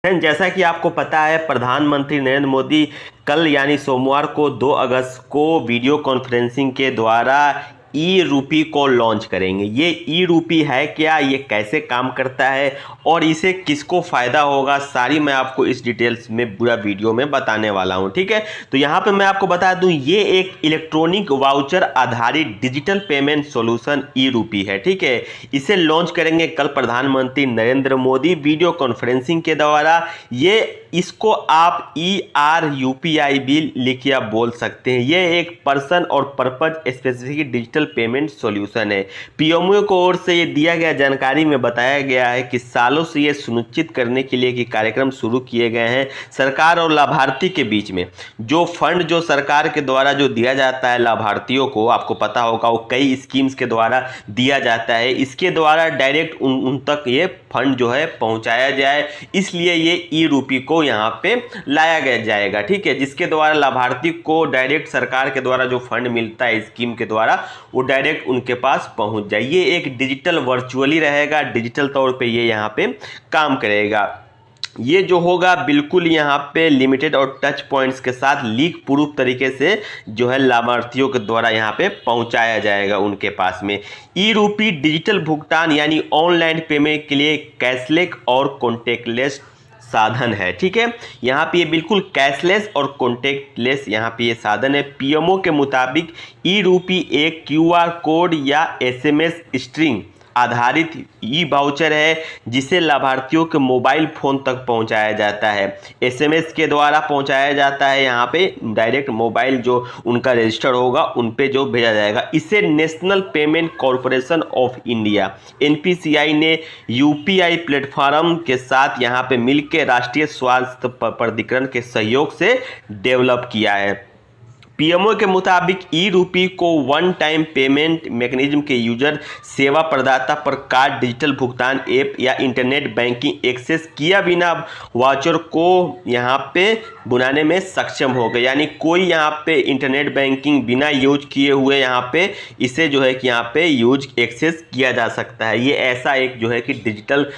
Friend, जैसा कि आपको पता है प्रधानमंत्री नरेंद्र मोदी कल यानी सोमवार को 2 अगस्त को वीडियो कॉन्फ्रेंसिंग के द्वारा ई रूपी को लॉन्च करेंगे। ये ई रूपी है क्या, ये कैसे काम करता है और इसे किसको फ़ायदा होगा, सारी मैं आपको इस डिटेल्स में पूरा वीडियो में बताने वाला हूं। ठीक है, तो यहाँ पे मैं आपको बता दूं, ये एक इलेक्ट्रॉनिक वाउचर आधारित डिजिटल पेमेंट सॉल्यूशन ई रूपी है। ठीक है, इसे लॉन्च करेंगे कल प्रधानमंत्री नरेंद्र मोदी वीडियो कॉन्फ्रेंसिंग के द्वारा। इसको आप ERUPI भी लिखिए बोल सकते हैं। ये एक पर्सन और purpose specific digital payment solution है। पीएमओ को ओर से ये दिया गया जानकारी में बताया गया है कि सालों से ये सुनिश्चित करने के लिए कि कार्यक्रम शुरू किए गए हैं सरकार और लाभार्थी के बीच में। जो फंड जो सरकार के द्वारा जो दिया जाता है लाभार्थियों को, आपको पता होगा वो कई स्कीम्स के द्वारा दिया जाता है, इसके द्वारा डायरेक्ट उन तक ये फंड जो है पहुंचाया जाए, इसलिए ये ई रूपी को यहाँ पे लाया गया जाएगा। ठीक है, जिसके द्वारा लाभार्थी को डायरेक्ट सरकार के द्वारा जो फंड मिलता है स्कीम के द्वारा वो डायरेक्ट उनके पास पहुंच जाए। ये एक डिजिटल वर्चुअली रहेगा, डिजिटल तौर पे ये यहाँ पे काम करेगा। ये जो होगा बिल्कुल यहाँ पे लिमिटेड और टच पॉइंट्स के साथ लीक प्रूफ तरीके से जो है लाभार्थियों के द्वारा यहाँ पे पहुँचाया जाएगा उनके पास में। ई रूपी डिजिटल भुगतान यानी ऑनलाइन पेमेंट के लिए कैशलेस और कॉन्टेक्टलेस साधन है। ठीक है, यहाँ पे ये बिल्कुल कैशलेस और कॉन्टेक्टलेस यहाँ पे ये साधन है। पीएमओ के मुताबिक ई रूपी एक QR कोड या SMS स्ट्रिंग आधारित ई वाउचर है जिसे लाभार्थियों के मोबाइल फ़ोन तक पहुंचाया जाता है। SMS के द्वारा पहुंचाया जाता है, यहाँ पे डायरेक्ट मोबाइल जो उनका रजिस्टर होगा उन पे जो भेजा जाएगा। इसे national payment corporation of India NPCI ने UPI प्लेटफॉर्म के साथ यहाँ पे मिलकर राष्ट्रीय स्वास्थ्य प्राधिकरण के सहयोग से डेवलप किया है। पीएमओ के मुताबिक ई रूपी को वन टाइम पेमेंट मैकेनिज्म के यूजर सेवा प्रदाता पर कार्ड, डिजिटल भुगतान ऐप या इंटरनेट बैंकिंग एक्सेस किया बिना वाउचर को यहाँ पे बनाने में सक्षम हो गए। यानी कोई यहाँ पे इंटरनेट बैंकिंग बिना यूज किए हुए यहाँ पे इसे जो है कि यहाँ पे यूज एक्सेस किया जा सकता है। ये ऐसा एक जो है कि डिजिटल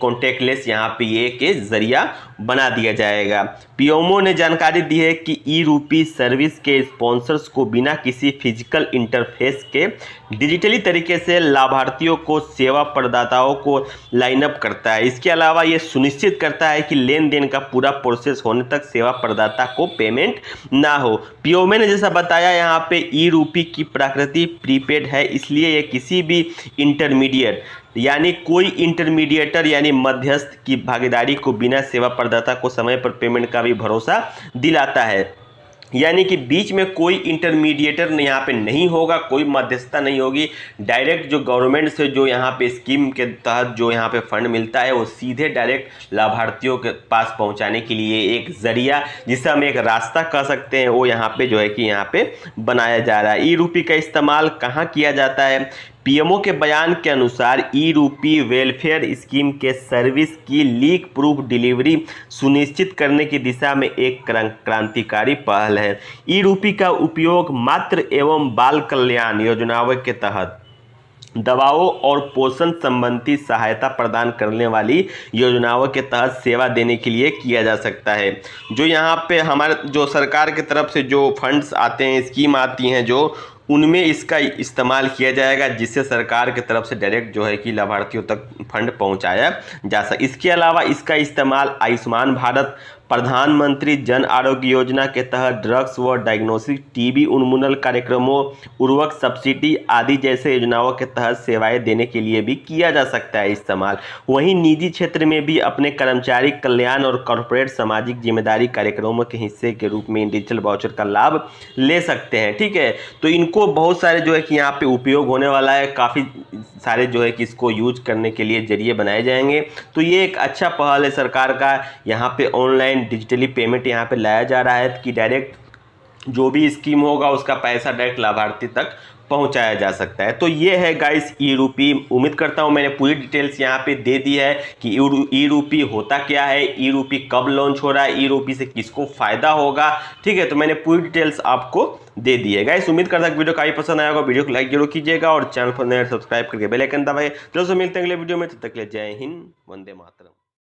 कॉन्टेक्टलेस यहाँ पे ये के जरिया बना दिया जाएगा। पीएमओ ने जानकारी दी है कि ई रूपी सर्विस के स्पॉन्सर्स को बिना किसी फिजिकल इंटरफेस के डिजिटली तरीके से लाभार्थियों को सेवा प्रदाताओं को लाइन अप करता है। इसके अलावा ये सुनिश्चित करता है कि लेन देन का पूरा प्रोसेस होने तक सेवा प्रदाता को पेमेंट ना हो। पीएमओ ने जैसा बताया यहाँ पे ई रूपी की प्रकृति प्रीपेड है, इसलिए ये किसी भी इंटरमीडिएट यानी कोई इंटरमीडिएटर यानी मध्यस्थ की भागीदारी को बिना सेवा प्रदाता को समय पर पेमेंट का भी भरोसा दिलाता है। यानी कि बीच में कोई इंटरमीडिएटर यहाँ पे नहीं होगा, कोई मध्यस्थता नहीं होगी। डायरेक्ट जो गवर्नमेंट से जो यहाँ पे स्कीम के तहत जो यहाँ पे फंड मिलता है वो सीधे डायरेक्ट लाभार्थियों के पास पहुँचाने के लिए एक जरिया, जिसे हम एक रास्ता कह सकते हैं, वो यहाँ पे जो है कि यहाँ पे बनाया जा रहा है। ई रूपी का इस्तेमाल कहाँ किया जाता है? पीएमओ के बयान के अनुसार ई रूपी वेलफेयर स्कीम के सर्विस की लीक प्रूफ डिलीवरी सुनिश्चित करने की दिशा में एक क्रांतिकारी पहल है। ई रूपी का उपयोग मातृ एवं बाल कल्याण योजनाओं के तहत दवाओं और पोषण संबंधी सहायता प्रदान करने वाली योजनाओं के तहत सेवा देने के लिए किया जा सकता है। जो यहाँ पे हमारे जो सरकार की तरफ से जो फंड्स आते हैं, स्कीम आती हैं, जो उनमें इसका इस्तेमाल किया जाएगा, जिससे सरकार की तरफ से डायरेक्ट जो है कि लाभार्थियों तक फंड पहुंचाया जा सके। इसके अलावा इसका इस्तेमाल आयुष्मान भारत, प्रधानमंत्री जन आरोग्य योजना के तहत ड्रग्स व डायग्नोस्टिक, टीबी उन्मूलन कार्यक्रमों, उर्वरक सब्सिडी आदि जैसे योजनाओं के तहत सेवाएं देने के लिए भी किया जा सकता है इस्तेमाल। वहीं निजी क्षेत्र में भी अपने कर्मचारी कल्याण और कॉर्पोरेट सामाजिक जिम्मेदारी कार्यक्रमों के हिस्से के रूप में डिजिटल वाउचर का लाभ ले सकते हैं। ठीक है, तो इनको बहुत सारे जो है कि यहाँ पे उपयोग होने वाला है, काफ़ी सारे जो है कि इसको यूज करने के लिए जरिए बनाए जाएंगे। तो ये एक अच्छा पहल है सरकार का, यहाँ पे ऑनलाइन डिजिटली पेमेंट यहाँ पे लाया जा रहा है कि डायरेक्ट जो भी स्कीम होगा उसका पैसा डायरेक्ट लाभार्थी तक पहुंचाया जा सकता है। तो ये है गाइस ई रूपी। उम्मीद करता हूं मैंने पूरी डिटेल्स यहाँ पे दे दी है कि ई रूपी होता क्या है, ई रूपी कब लॉन्च हो रहा है, ई रूपी से किसको फायदा होगा। ठीक है, तो मैंने पूरी डिटेल्स आपको दे दी है गाइस। उम्मीद करता हूं वीडियो काफी पसंद आएगा। वीडियो को लाइक जरूर कीजिएगा और चैनल पर नए सब्सक्राइब करके बेल आइकन दबाइए। चलो मिलते हैं अगले वीडियो में, तब तक के लिए जय हिंद, वंदे मातरम।